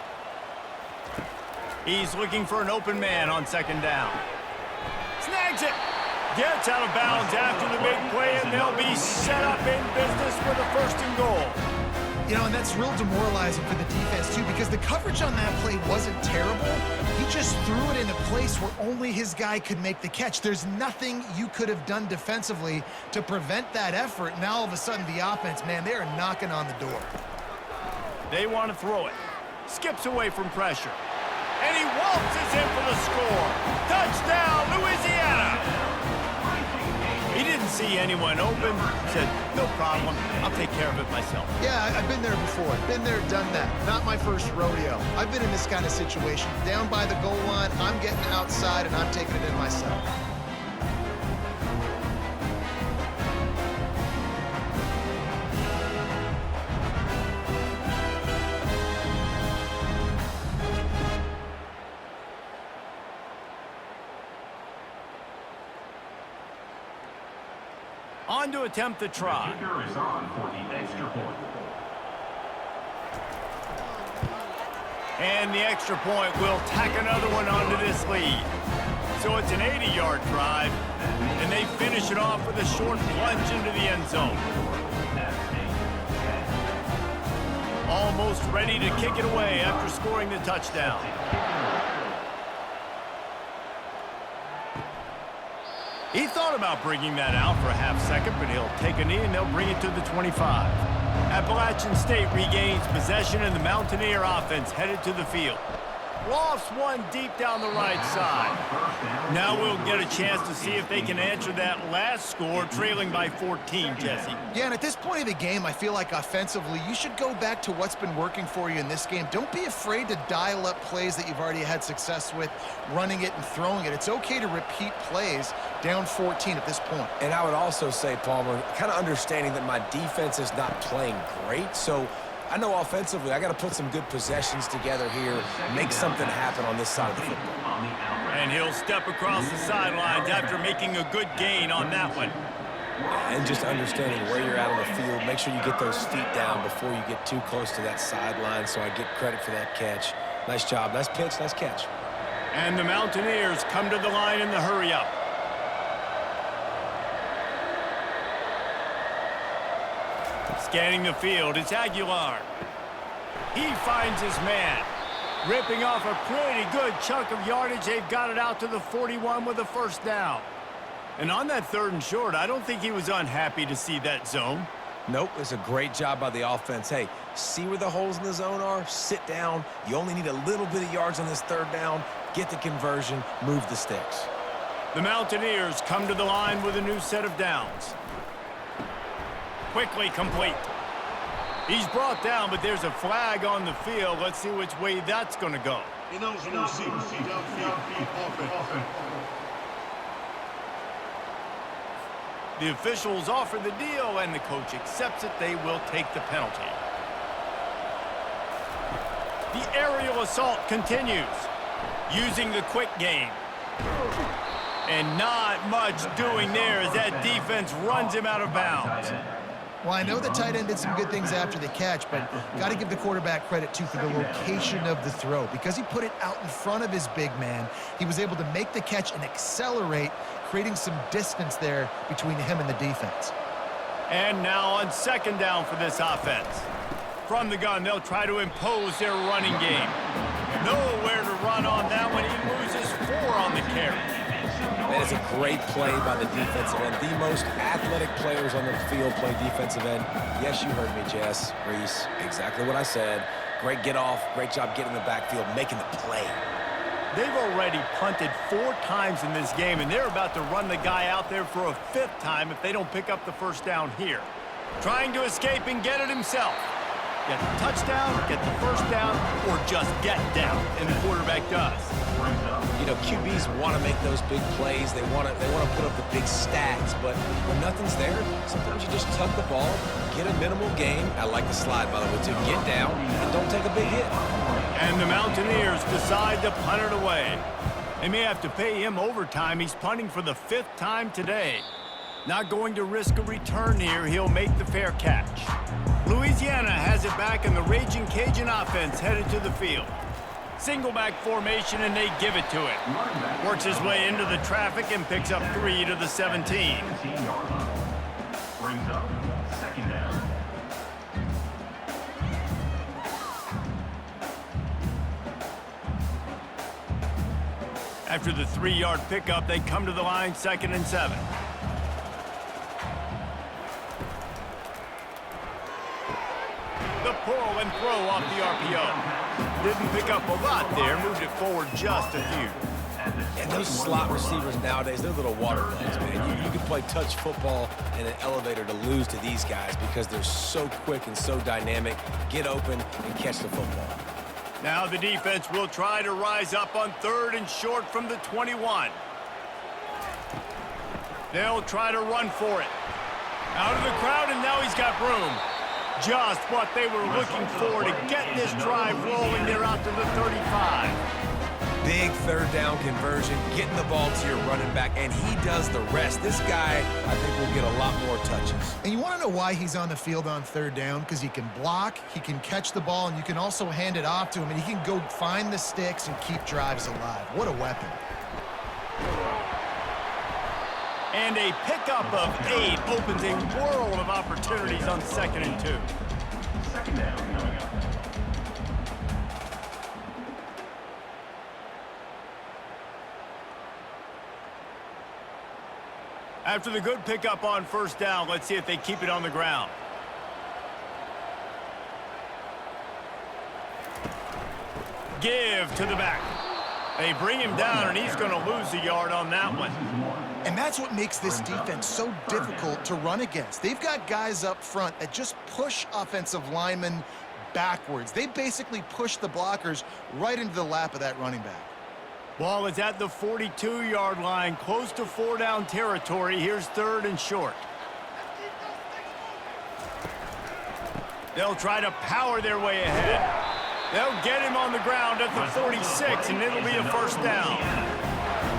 He's looking for an open man on 2nd down. Snags it! Gets out of bounds after the big play, and they'll be set up in business for the 1st and goal. You know, and that's real demoralizing for the defense, too, because the coverage on that play wasn't terrible. He just threw it in a place where only his guy could make the catch. There's nothing you could have done defensively to prevent that effort. Now, all of a sudden, the offense, man, they are knocking on the door. They want to throw it. Skips away from pressure. And he waltzes in for the score. Touchdown, Louisiana! He didn't see anyone open. Said, no problem. I'll take care of it myself. Yeah, I've been there before. Been there, done that. Not my first rodeo. I've been in this kind of situation. Down by the goal line, I'm getting outside, and I'm taking it in myself. On to attempt the try. The kicker is on for the extra point. And the extra point will tack another one onto this lead. So it's an 80-yard drive, and they finish it off with a short plunge into the end zone. Almost ready to kick it away after scoring the touchdown. He thought about bringing that out for a half second, but he'll take a knee and they'll bring it to the 25. Appalachian State regains possession and the Mountaineer offense headed to the field. Lofts one deep down the right side. Now we'll get a chance to see if they can answer that last score, trailing by 14, Jesse. Yeah, and at this point of the game, I feel like offensively, you should go back to what's been working for you in this game. Don't be afraid to dial up plays that you've already had success with, running it and throwing it. It's okay to repeat plays down 14 at this point. And I would also say, Palmer, kind of understanding that my defense is not playing great, so I know offensively I got to put some good possessions together here, make something happen on this side of the football. And he'll step across the sidelines after making a good gain on that one. And just understanding where you're at on the field. Make sure you get those feet down before you get too close to that sideline, so I get credit for that catch. Nice job. Nice pitch. Nice catch. And the Mountaineers come to the line in the hurry-up. Scanning the field, it's Aguilar. He finds his man. Ripping off a pretty good chunk of yardage. They've got it out to the 41 with a first down. And on that 3rd and short, I don't think he was unhappy to see that zone. Nope, it's a great job by the offense. Hey, see where the holes in the zone are? Sit down. You only need a little bit of yards on this 3rd down. Get the conversion, move the sticks. The Mountaineers come to the line with a new set of downs. Quickly complete. He's brought down, but there's a flag on the field. Let's see which way that's going to go. The officials offer the deal, and the coach accepts it. They will take the penalty. The aerial assault continues, using the quick game. And not much doing there as that defense runs him out of bounds. Well, I know the tight end did some good things after the catch, but got to give the quarterback credit, too, for the location of the throw. Because he put it out in front of his big man, he was able to make the catch and accelerate, creating some distance there between him and the defense. And now on 2nd down for this offense. From the gun, they'll try to impose their running game. Nowhere to run on that one. He loses 4 on the carry. That is a great play by the defensive end. The most athletic players on the field play defensive end. Yes, you heard me, Jess, Reese. Exactly what I said. Great get off. Great job getting in the backfield, making the play. They've already punted 4 times in this game, and they're about to run the guy out there for a 5th time if they don't pick up the first down here. Trying to escape and get it himself. Get the touchdown, get the first down, or just get down, and the quarterback does. You know, QBs want to make those big plays. They want to put up the big stats, but when nothing's there, sometimes you just tuck the ball, get a minimal gain. I like the slide, by the way, too. Get down and don't take a big hit. And the Mountaineers decide to punt it away. They may have to pay him overtime. He's punting for the 5th time today. Not going to risk a return here. He'll make the fair catch. Louisiana has it back, and the Raging Cajun offense headed to the field. Single back formation, and they give it to it. Works his way into the traffic and picks up 3 to the 17. Brings up 2nd down. After the 3-yard pickup, they come to the line 2nd and 7. The pull and throw off the RPO. Didn't pick up a lot there, moved it forward just a few. And those slot receivers nowadays, they're little water bugs, man. You can play touch football in an elevator to lose to these guys because they're so quick and so dynamic. Get open and catch the football. Now the defense will try to rise up on 3rd and short from the 21. They'll try to run for it. Out of the crowd, and now he's got room. Just what they were looking for to get this drive rolling. They're out to the 35. Big 3rd down conversion, getting the ball to your running back, and he does the rest. This guy, I think, will get a lot more touches. And you want to know why he's on the field on 3rd down? Because he can block, he can catch the ball, and you can also hand it off to him, and he can go find the sticks and keep drives alive. What a weapon. And a pickup of 8 opens a world of opportunities on 2nd and 2. 2nd down coming up. After the good pickup on 1st down, let's see if they keep it on the ground. Give to the back. They bring him down, and he's going to lose a yard on that one. And that's what makes this defense so difficult to run against. They've got guys up front that just push offensive linemen backwards. They basically push the blockers right into the lap of that running back. Ball is at the 42-yard line, close to 4-down territory. Here's 3rd and short. They'll try to power their way ahead. They'll get him on the ground at the 46, and it'll be a 1st down.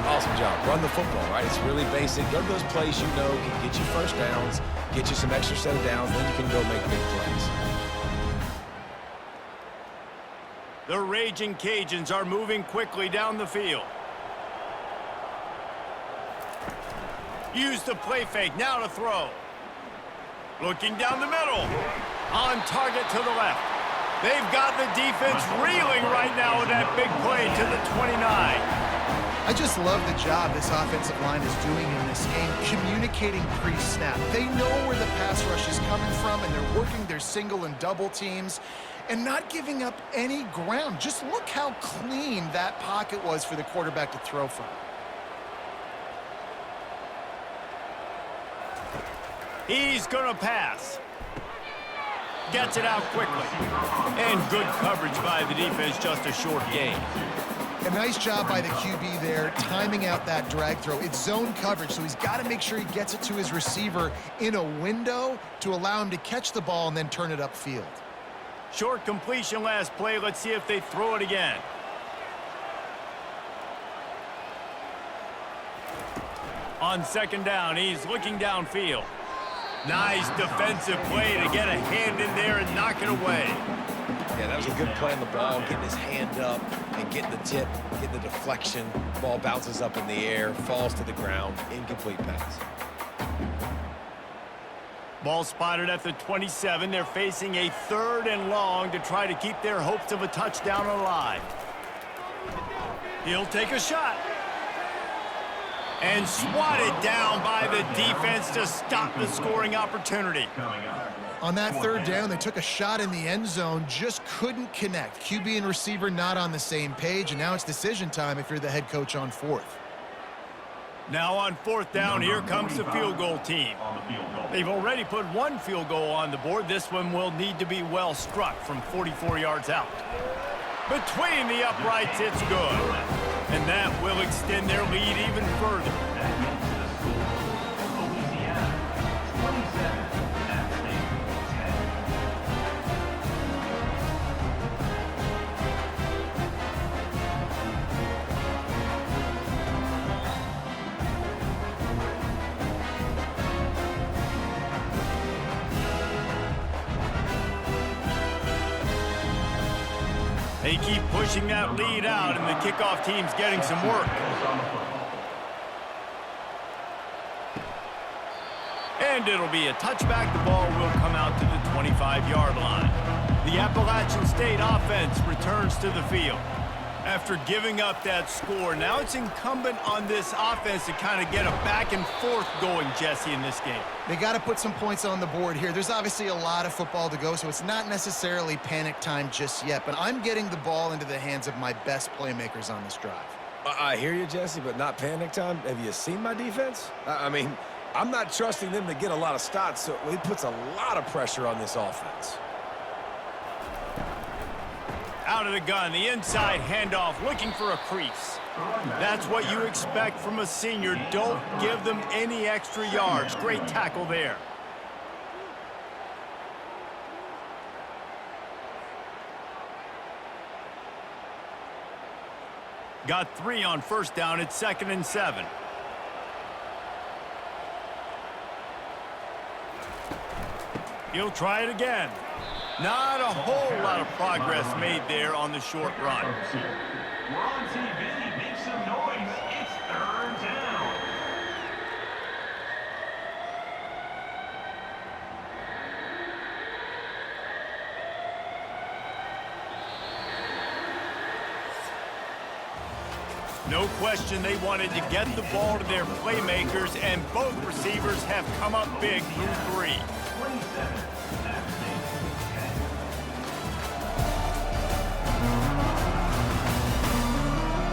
Awesome job. Run the football, right? It's really basic. Go to those plays you know can get you first downs, get you some extra set of downs, then you can go make big plays. The Raging Cajuns are moving quickly down the field. Use the play fake, now to throw. Looking down the middle. On target to the left. They've got the defense reeling right now with that big play to the 29. I just love the job this offensive line is doing in this game, communicating pre-snap. They know where the pass rush is coming from, and they're working their single and double teams and not giving up any ground. Just look how clean that pocket was for the quarterback to throw from. He's going to pass. Gets it out quickly. And good coverage by the defense, just a short gain. A nice job by the QB there, timing out that drag throw. It's zone coverage, so he's got to make sure he gets it to his receiver in a window to allow him to catch the ball and then turn it upfield. Short completion last play. Let's see if they throw it again. On second down, he's looking downfield. Nice defensive play to get a hand in there and knock it away. Yeah, that was a good play on the ball, getting his hand up and getting the tip, getting the deflection. Ball bounces up in the air, falls to the ground, incomplete pass. Ball spotted at the 27. They're facing a 3rd and long to try to keep their hopes of a touchdown alive. He'll take a shot. And swatted down by the defense to stop the scoring opportunity. On that 3rd down, they took a shot in the end zone, just couldn't connect. QB and receiver not on the same page, and now it's decision time if you're the head coach on 4th. Now on 4th down, here comes the field goal team. They've already put 1 field goal on the board. This one will need to be well struck from 44 yards out. Between the uprights, it's good. And that will extend their lead even further. Louisiana, 27, App They keep pushing that lead out, and the kickoff team's getting some work. And it'll be a touchback. The ball will come out to the 25-yard line. The Appalachian State offense returns to the field. After giving up that score, now it's incumbent on this offense to kind of get a back and forth going, Jesse, in this game. They got to put some points on the board here. There's obviously a lot of football to go, so it's not necessarily panic time just yet, but I'm getting the ball into the hands of my best playmakers on this drive. I hear you, Jesse, but not panic time. Have you seen my defense? I mean, I'm not trusting them to get a lot of stops, so it puts a lot of pressure on this offense. Out of the gun, the inside handoff, looking for a crease. That's what you expect from a senior. Don't give them any extra yards. Great tackle there. Got 3 on 1st down. It's 2nd and 7. He'll try it again. Not a whole lot of progress made there on the short run. We're on TV. Make some noise. It's 3rd down. No question they wanted to get the ball to their playmakers, and both receivers have come up big through 3. 27,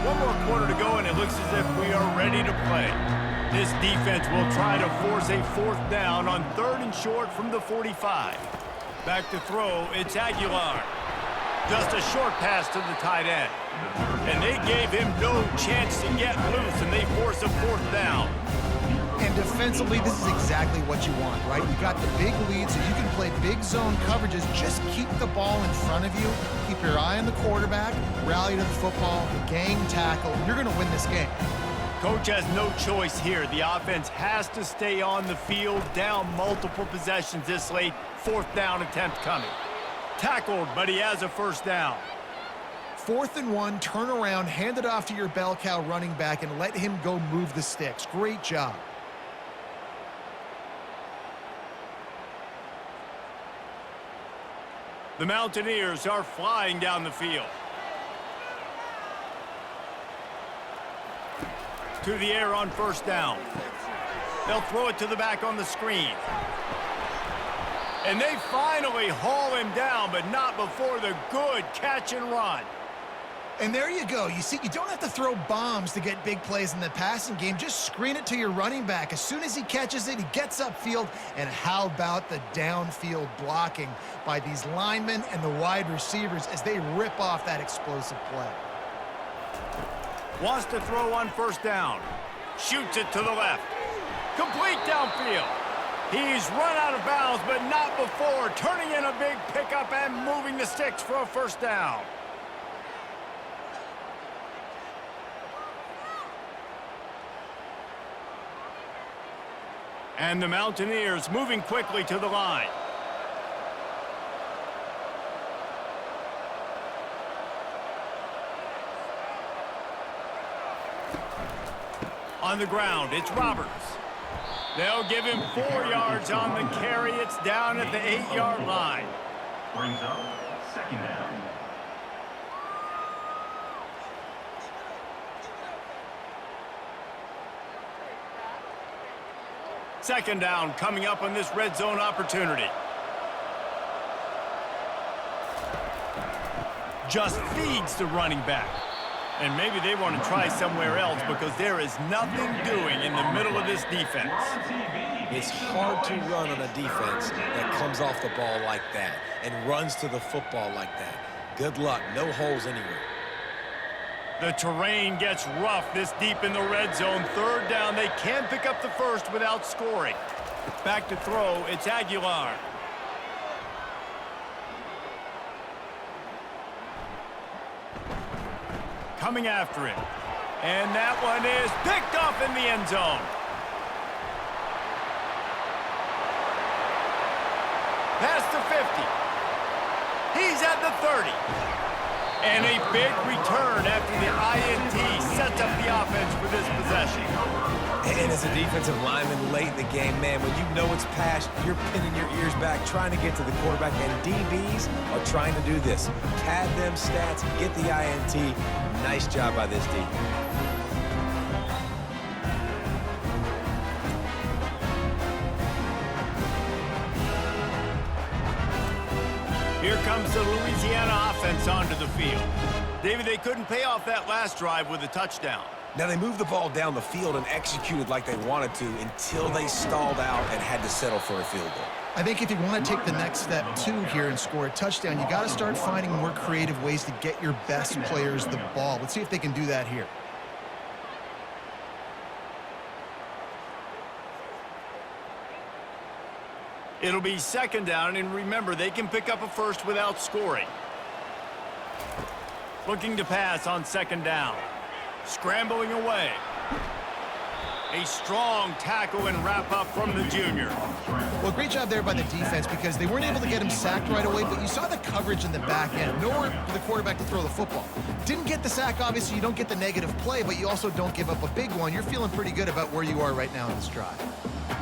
One more quarter to go, and it looks as if we are ready to play. This defense will try to force a 4th down on 3rd and short from the 45. Back to throw, it's Aguilar. Just a short pass to the tight end. And they gave him no chance to get loose, and they force a 4th down. And defensively, this is exactly what you want, right? You got the big lead, so you can play big zone coverages. Just keep the ball in front of you. Keep your eye on the quarterback. Rally to the football. Gang tackle. You're going to win this game. Coach has no choice here. The offense has to stay on the field, down multiple possessions this late. 4th down attempt coming. Tackled, but he has a first down. 4th and 1, turn around, hand it off to your bell cow running back, and let him go move the sticks. Great job. The Mountaineers are flying down the field. To the air on first down. They'll throw it to the back on the screen. And they finally haul him down, but not before the good catch and run. And there you go. You see, you don't have to throw bombs to get big plays in the passing game. Just screen it to your running back. As soon as he catches it, he gets upfield. And how about the downfield blocking by these linemen and the wide receivers as they rip off that explosive play? Wants to throw on first down. Shoots it to the left. Complete downfield. He's run out of bounds, but not before turning in a big pickup and moving the sticks for a first down. And the Mountaineers moving quickly to the line. On the ground, it's Roberts. They'll give him 4 yards on the carry. It's down at the 8-yard line. Brings up 2nd down. Second down coming up on this red zone opportunity. Just feeds the running back. And maybe they want to try somewhere else because there is nothing doing in the middle of this defense. It's hard to run on a defense that comes off the ball like that and runs to the football like that. Good luck. No holes anywhere. The terrain gets rough this deep in the red zone. 3rd down. They can pick up the first without scoring. Back to throw. It's Aguilar. Coming after him. And that one is picked off in the end zone. Past the 50. He's at the 30. And a big return after the INT sets up the offense for this possession. And as a defensive lineman late in the game, man, when you know it's passed, you're pinning your ears back, trying to get to the quarterback. And DBs are trying to do this. Pad them stats, get the INT. Nice job by this D. Here comes the Louisiana offense onto the field. David, they couldn't pay off that last drive with a touchdown. Now, they moved the ball down the field and executed like they wanted to until they stalled out and had to settle for a field goal. I think if you want to take the next step, too, here and score a touchdown, you got to start finding more creative ways to get your best players the ball. Let's see if they can do that here. It'll be 2nd down, and remember, they can pick up a first without scoring. Looking to pass on 2nd down. Scrambling away. A strong tackle and wrap-up from the junior. Well, great job there by the defense because they weren't able to get him sacked right away, but you saw the coverage in the back end. Nowhere for the quarterback to throw the football. Didn't get the sack, obviously. You don't get the negative play, but you also don't give up a big one. You're feeling pretty good about where you are right now in this drive.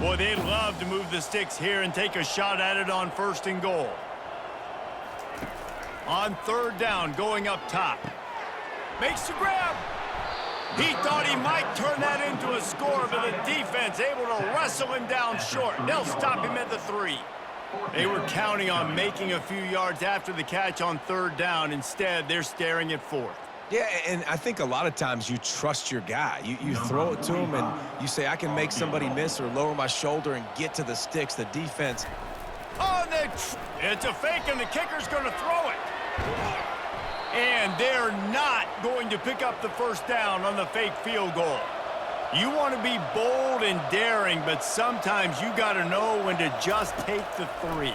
Boy, they'd love to move the sticks here and take a shot at it on 1st and goal. On 3rd down, going up top. Makes the grab. He thought he might turn that into a score, but the defense able to wrestle him down short. They'll stop him at the 3. They were counting on making a few yards after the catch on 3rd down. Instead, they're staring at 4th. Yeah, and I think a lot of times you trust your guy. You throw it to him, and you say, I can make somebody miss or lower my shoulder and get to the sticks. The defense. Oh, it's a fake, and the kicker's going to throw it. And they're not going to pick up the first down on the fake field goal. You want to be bold and daring, but sometimes you got to know when to just take the 3.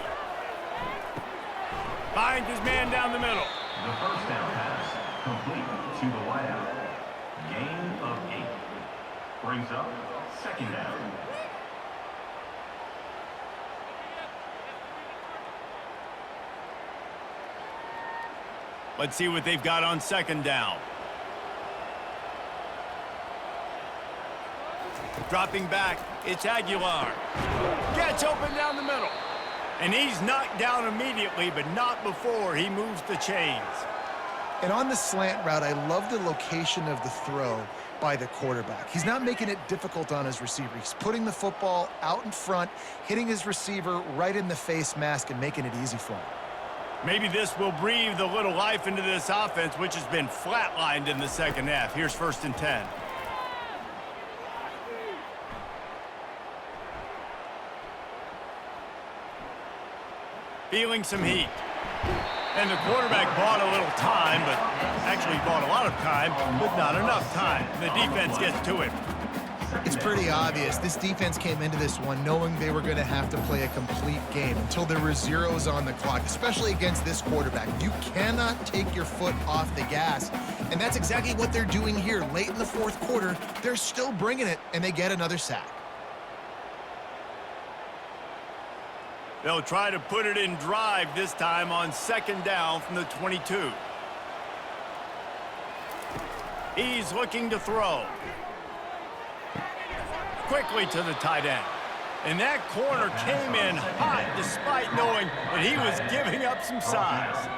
Finds his man down the middle. The first down pass complete to the wideout. Gain of 8. Brings up second down. Let's see what they've got on second down. Dropping back, it's Aguilar. Gets open down the middle. And he's knocked down immediately, but not before he moves the chains. And on the slant route, I love the location of the throw by the quarterback. He's not making it difficult on his receiver. He's putting the football out in front, hitting his receiver right in the face mask and making it easy for him. Maybe this will breathe a little life into this offense, which has been flatlined in the second half. Here's 1st and 10. Feeling some heat. And the quarterback bought a little time, but actually bought a lot of time, but not enough time. The defense gets to him. It's pretty obvious. This defense came into this one knowing they were going to have to play a complete game until there were zeros on the clock, especially against this quarterback. You cannot take your foot off the gas, and that's exactly what they're doing here. Late in the 4th quarter, they're still bringing it, and they get another sack. They'll try to put it in drive this time on second down from the 22. He's looking to throw. Quickly to the tight end. And that corner came in hot despite knowing that he was giving up some size.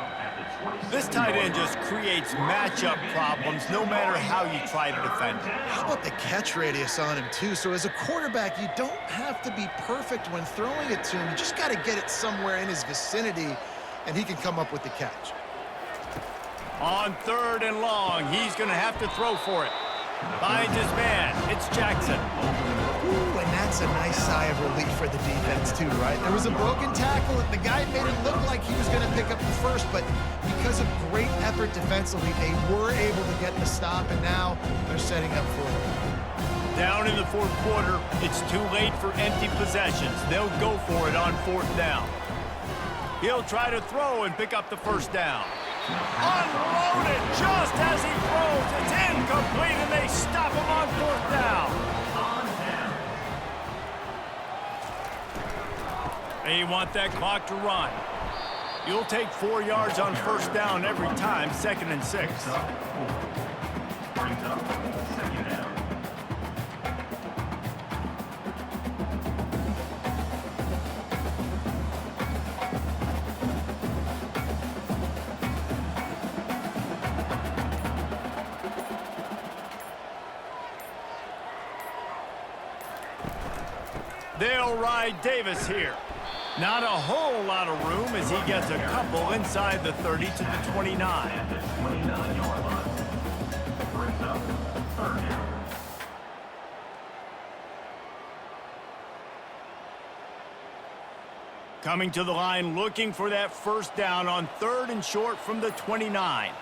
This tight end just creates matchup problems no matter how you try to defend him. How about the catch radius on him, too? So as a quarterback, you don't have to be perfect when throwing it to him. You just got to get it somewhere in his vicinity, and he can come up with the catch. On 3rd and long, he's going to have to throw for it. Finds his man. It's Jackson. Ooh, and that's a nice sigh of relief for the defense, too, right? There was a broken tackle, and the guy made it look like he was going to pick up the first, but because of great effort defensively, they were able to get the stop, and now they're setting up for it. Down in the 4th quarter, it's too late for empty possessions. They'll go for it on 4th down. He'll try to throw and pick up the 1st down. Unloaded just as he throws. It's incomplete, and they stop him on 4th down. They want that clock to run. You'll take 4 yards on 1st down every time, 2nd and 6. Brings up second down. They'll ride Davis here. Not a whole lot of room as he gets a couple inside the 30 to the 29. At the 29-yard line. Brings up 3rd down. Coming to the line looking for that 1st down on 3rd and short from the 29.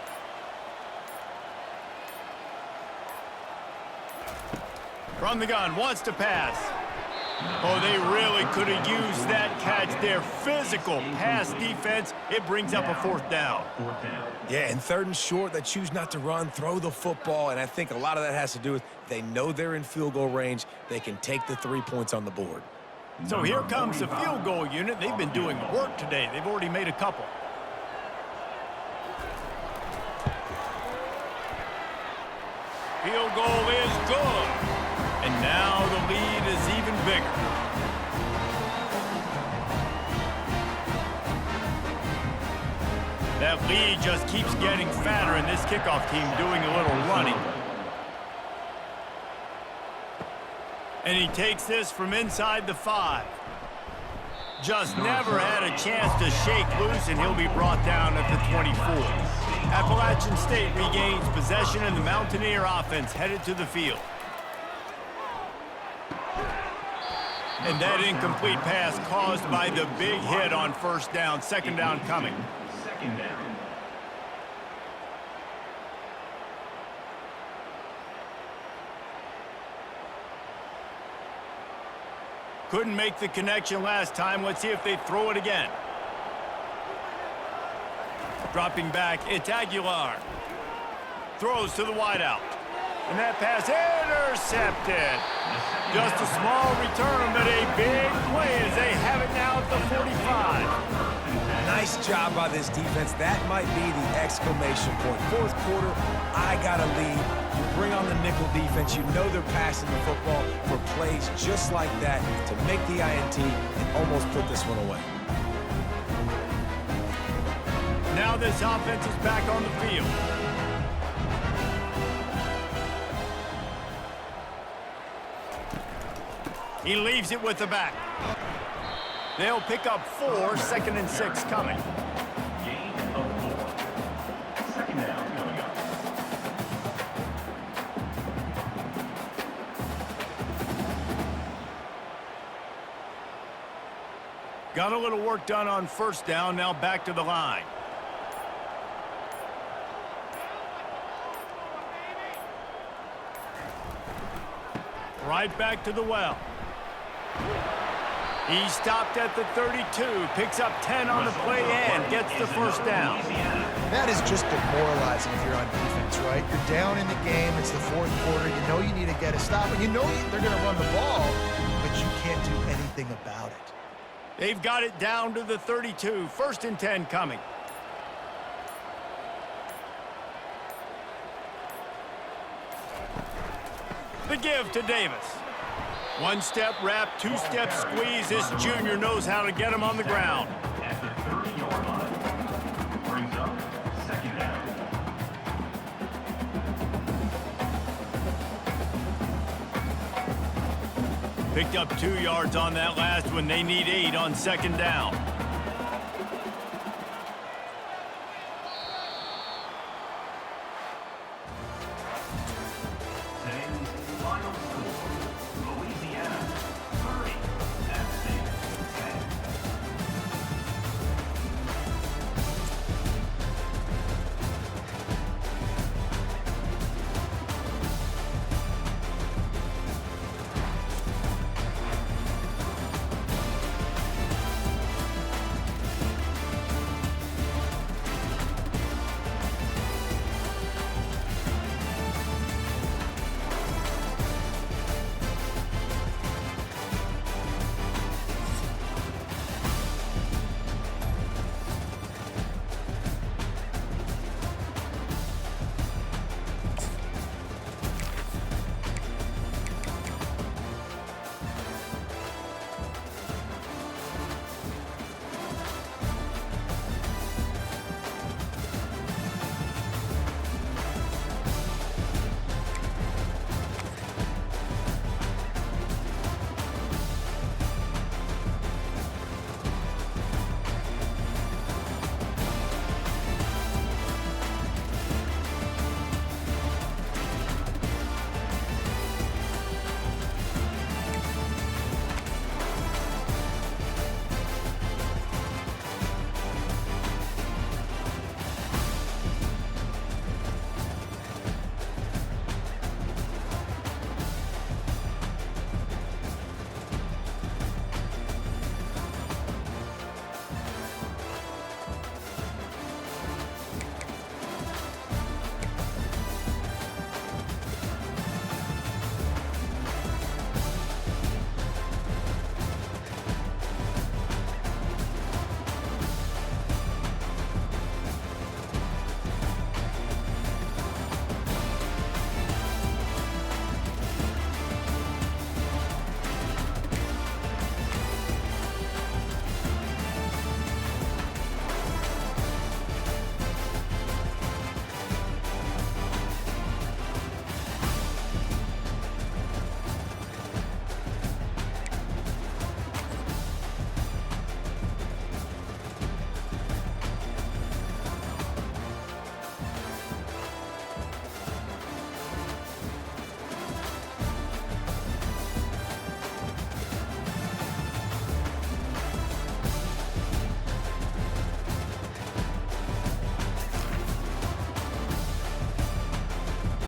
From the gun, wants to pass. Oh, they really could have used that catch there. Physical pass defense. It brings up a 4th down. Yeah, and 3rd and short, they choose not to run, throw the football, and I think a lot of that has to do with they know they're in field goal range. They can take the 3 points on the board. So here comes the field goal unit. They've been doing work today. They've already made a couple. Field goal is good. And now the lead is even bigger. That lead just keeps getting fatter, and this kickoff team doing a little running. And he takes this from inside the 5. Just never had a chance to shake loose, and he'll be brought down at the 24. Appalachian State regains possession, and the Mountaineer offense headed to the field. And that incomplete pass caused by the big hit on 1st down. 2nd down coming. Second down. Couldn't make the connection last time. Let's see if they throw it again. Dropping back, it's Aguilar. Throws to the wideout. And that pass intercepted. Just a small return, but a big play as they have it now at the 45. Nice job by this defense. That might be the exclamation point. Fourth quarter, I got a lead. You bring on the nickel defense. You know they're passing the football for plays just like that to make the INT and almost put this one away. Now this offense is back on the field. He leaves it with the back. They'll pick up 4, 2nd and 6 coming. Gain of 4. Second down coming up. Got a little work done on first down, now back to the line. Right back to the well. He stopped at the 32, picks up 10 on the play and gets the first down. That is just demoralizing if you're on defense, right? You're down in the game. It's the fourth quarter. You know you need to get a stop, and you know they're going to run the ball, but you can't do anything about it. They've got it down to the 32. 1st and 10 coming. The give to Davis. 1-step wrap, 2-step squeeze. This junior knows how to get him on the ground. At the 30-yard line. Brings up second down. Picked up 2 yards on that last one. They need 8 on 2nd down.